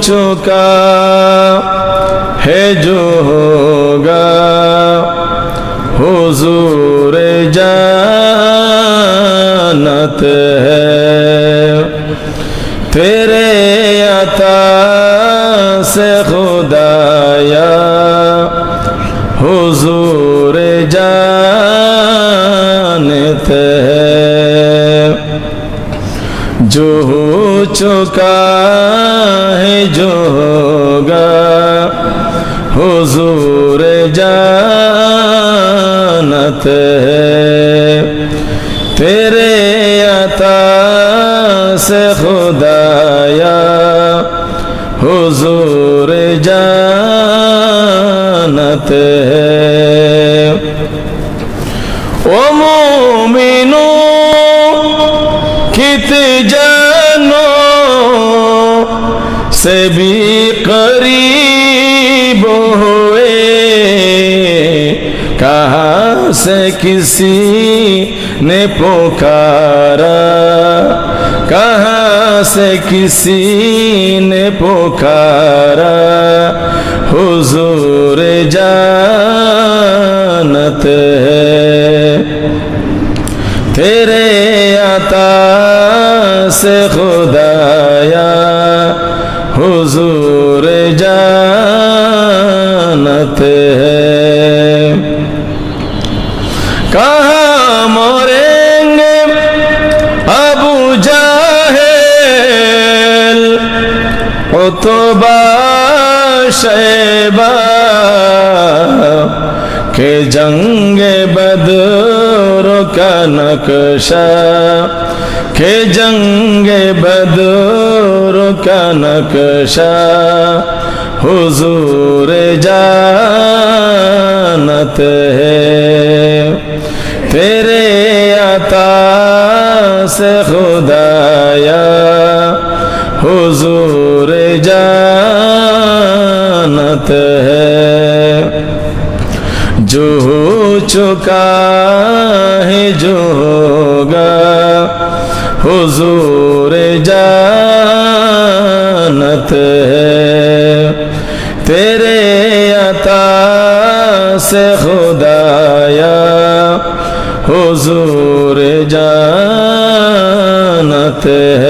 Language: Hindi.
चुका है जो होगा हुजूर जानत है। तेरे अता से खुदाया हुजूर जानते हैं। जो हो चुका है जो होगा हुजूर जानत है। तेरे अता से खुदाया हुजूर जानत है। ओ मोमिनो कित जानो से भी करीब हुए, कहाँ से किसी ने पुकारा, कहाँ से किसी ने पुकारा हुजूर जानत है। तेरे अता से खुदाया हुजूर जानत है। कहाँ मरेंगे अबू जाहिल उतबा शैबा के जंगे बदर का नक्शा, के जंगे बदर का नक्शा हुजूर जानत है। तेरे अता से खुदाया हुजूर जानत है। जो हो चुका है जो होगा हुजूर जानत है। तेरे अता से खुदाया हुजूर जानत है।